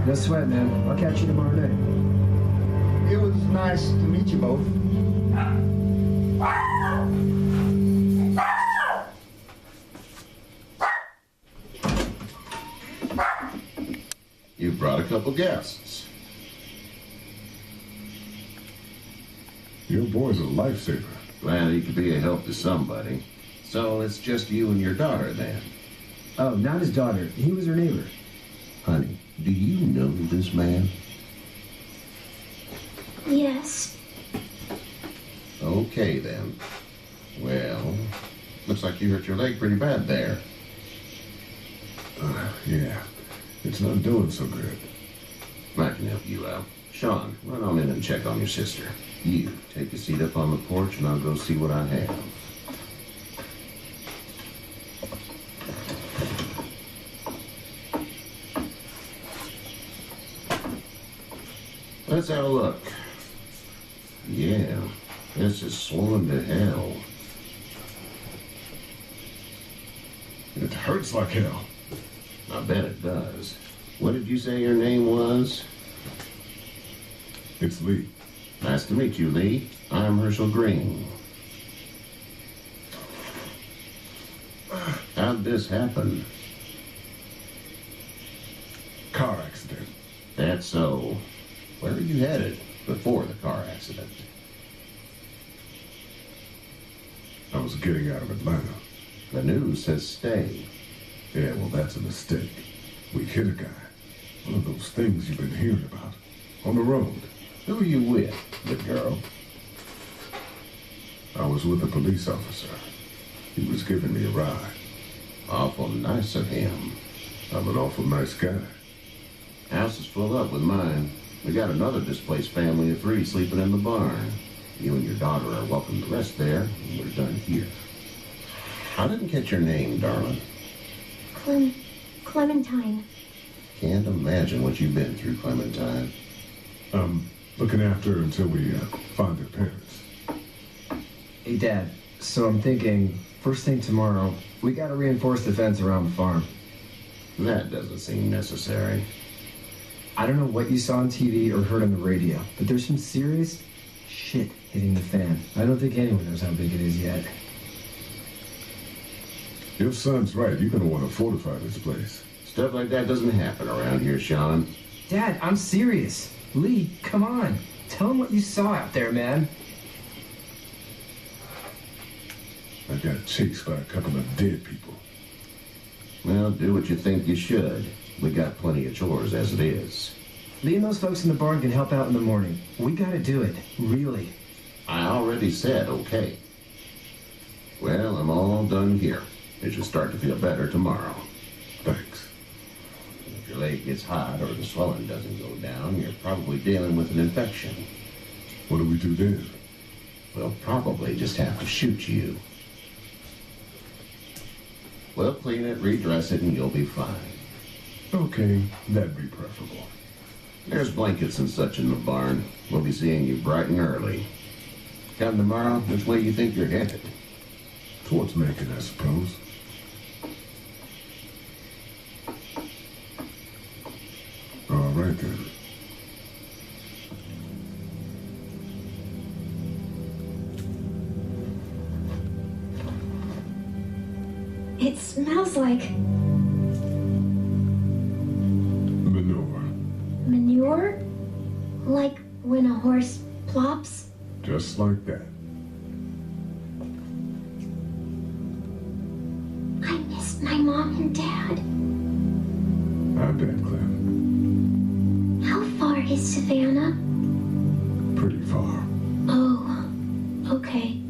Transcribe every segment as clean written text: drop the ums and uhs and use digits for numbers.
No sweat, man. I'll catch you tomorrow night. It was nice to meet you both. You brought a couple guests. Your boy's a lifesaver. Glad he could be a help to somebody. So it's just you and your daughter then? Oh, not his daughter. He was her neighbor. Honey, do you know this man? Yes. Okay then. Well, looks like you hurt your leg pretty bad there. Yeah. It's not doing so good. I can help you out. Sean, run on in and check on your sister. You take a seat up on the porch and I'll go see what I have. Let's have a look. Yeah, this is swollen to hell. It hurts like hell. I bet it does. What did you say your name was? It's Lee. Nice to meet you, Lee. I'm Herschel Green. How'd this happen? Car accident. That's so. Where were you headed before the car accident? I was getting out of Atlanta. The news says stay. Yeah, well, that's a mistake. We hit a guy. One of those things you've been hearing about. On the road. Who are you with? The girl? I was with a police officer. He was giving me a ride. Awful nice of him. I'm an awful nice guy. House is full up with mine. We got another displaced family of 3 sleeping in the barn. You and your daughter are welcome to rest there, and we're done here. I didn't catch your name, darling. Clementine. Can't imagine what you've been through, Clementine. Looking after her until we find their parents. Hey, Dad. So I'm thinking, first thing tomorrow, we gotta reinforce the fence around the farm. That doesn't seem necessary. I don't know what you saw on TV or heard on the radio, but there's some serious shit hitting the fan. I don't think anyone knows how big it is yet. Your son's right. You're gonna want to fortify this place. Stuff like that doesn't happen around here, Sean. Dad, I'm serious. Lee, come on. Tell him what you saw out there, man. I got chased by a couple of dead people. Well, do what you think you should. We got plenty of chores as it is. Lee and those folks in the barn can help out in the morning. We gotta do it. Really. I already said okay. Well, I'm all done here. You should start to feel better tomorrow. Thanks. If your leg gets hot or the swelling doesn't go down, you're probably dealing with an infection. What do we do then? We'll probably just have to shoot you. We'll clean it, redress it, and you'll be fine. Okay, that'd be preferable. There's blankets and such in the barn. We'll be seeing you bright and early. Come tomorrow, which way you think you're headed? Towards Macon, I suppose. All right, then. It smells like Manure. manure? Like when a horse plops? Just like that. I miss my mom and dad. I bet, Clem. How far is Savannah? Pretty far. Oh, okay.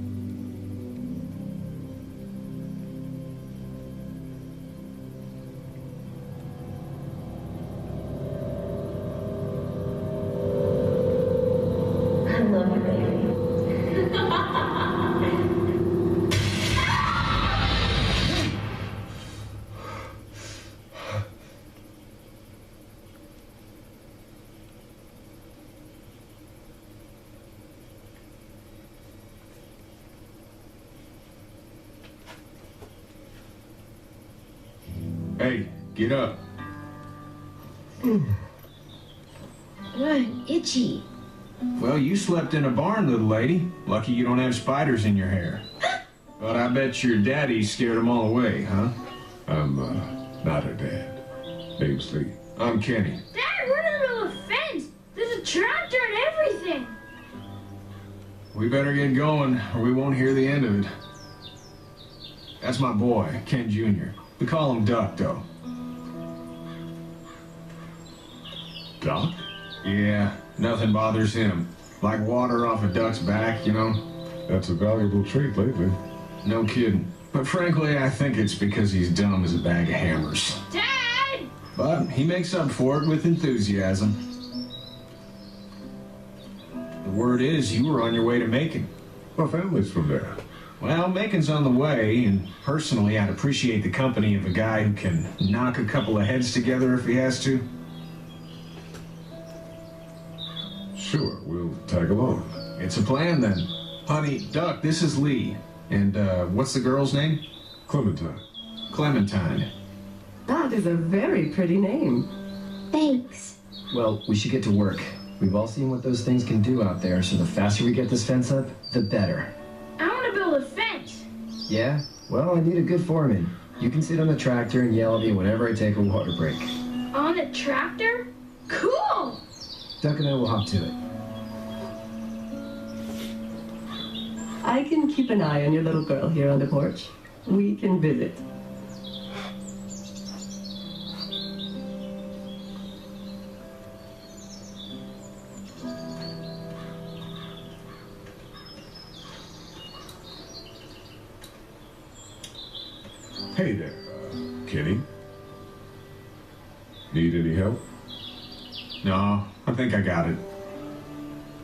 I love you, baby. Hey, get up. Itchy. Well, you slept in a barn, little lady. Lucky you don't have spiders in your hair. But I bet your daddy scared them all away, huh? I'm, not her dad. Name's Lee. I'm Kenny. Dad, we're in the middle of a fence. There's a tractor and everything. We better get going, or we won't hear the end of it. That's my boy, Ken Jr. We call him Duck, though. Doc? Yeah, nothing bothers him. Like water off a duck's back, you know? That's a valuable trait lately. No kidding. But frankly, I think it's because he's dumb as a bag of hammers. Dad! But he makes up for it with enthusiasm. The word is you were on your way to Macon. My family's from there. Well, Macon's on the way, and personally, I'd appreciate the company of a guy who can knock a couple of heads together if he has to. Sure, we'll tag along. It's a plan, then. Honey, Duck, this is Lee. And, what's the girl's name? Clementine. Clementine. That is a very pretty name. Thanks. Well, we should get to work. We've all seen what those things can do out there, so the faster we get this fence up, the better. I want to build a fence. Yeah? Well, I need a good foreman. You can sit on the tractor and yell at me whenever I take a water break. On a tractor? Cool! Duck and I will hop to it. I can keep an eye on your little girl here on the porch. We can visit. Hey there, Kenny. Need any help? No, I think I got it.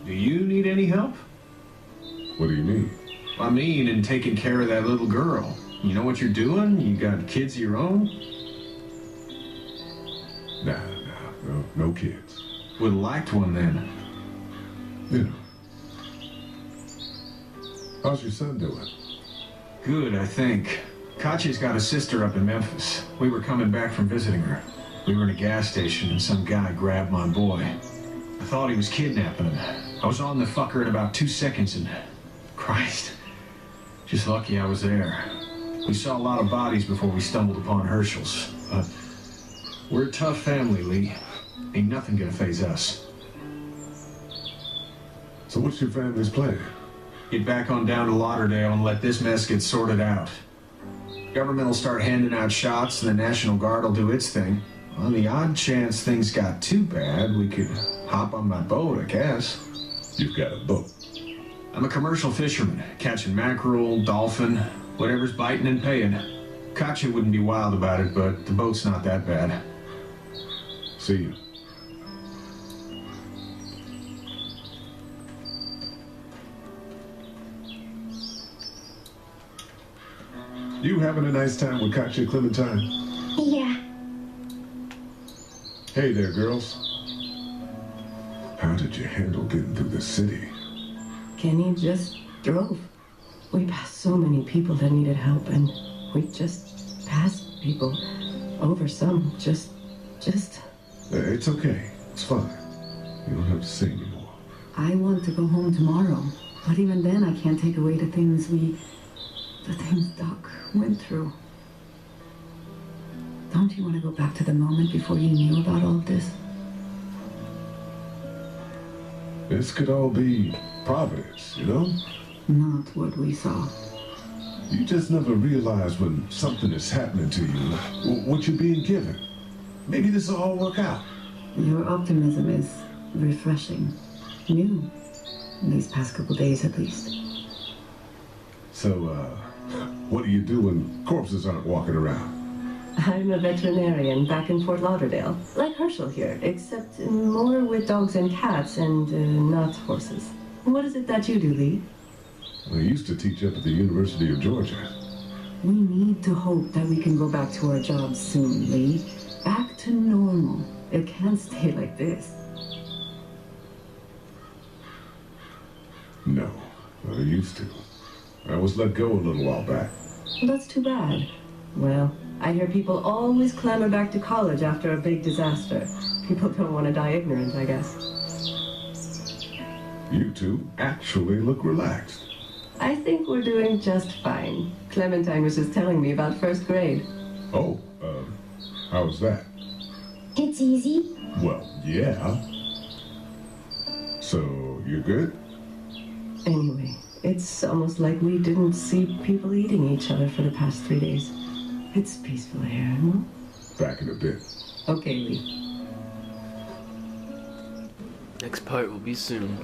Do you need any help? What do you mean? I mean, in taking care of that little girl. You know what you're doing? You got kids of your own? Nah, no kids. Would've liked one then. You know. How's your son doing? Good, I think. Katya's got a sister up in Memphis. We were coming back from visiting her. We were in a gas station and some guy grabbed my boy. I thought he was kidnapping him. I was on the fucker in about 2 seconds and... Christ. Just lucky I was there. We saw a lot of bodies before we stumbled upon Herschel's. But we're a tough family, Lee. Ain't nothing gonna faze us. So what's your family's plan? Get back on down to Lauderdale and let this mess get sorted out. Government will start handing out shots and the National Guard will do its thing. On the odd chance things got too bad, we could hop on my boat, I guess. You've got a boat. I'm a commercial fisherman, catching mackerel, dolphin, whatever's biting and paying. Katya wouldn't be wild about it, but the boat's not that bad. See you. You having a nice time with Katya, Clementine? Yeah. Hey there, girls. How did you handle getting through the city? Kenny just drove. We passed so many people that needed help, and we just passed people over some. Just. It's okay. It's fine. You don't have to say anymore. I want to go home tomorrow, but even then I can't take away the things Doc went through. Don't you want to go back to the moment before you knew about all of this? This could all be Providence, you know? Not what we saw. You just never realize when something is happening to you, what you're being given. Maybe this will all work out. Your optimism is refreshing. New. These past couple days, at least. So, what do you do when corpses aren't walking around? I'm a veterinarian back in Fort Lauderdale, like Herschel here, except more with dogs and cats and not horses. What is it that you do, Lee? I used to teach up at the University of Georgia. We need to hope that we can go back to our jobs soon, Lee. Back to normal. It can't stay like this. No, I used to. I was let go a little while back. That's too bad. Well, I hear people always clamor back to college after a big disaster. People don't want to die ignorant, I guess. You two actually look relaxed. I think we're doing just fine. Clementine was just telling me about first grade. Oh, how's that? It's easy. Well, yeah. So, you're good? Anyway, it's almost like we didn't see people eating each other for the past 3 days. It's peaceful here, no? Back in a bit. Okay, Lee. Next part will be soon.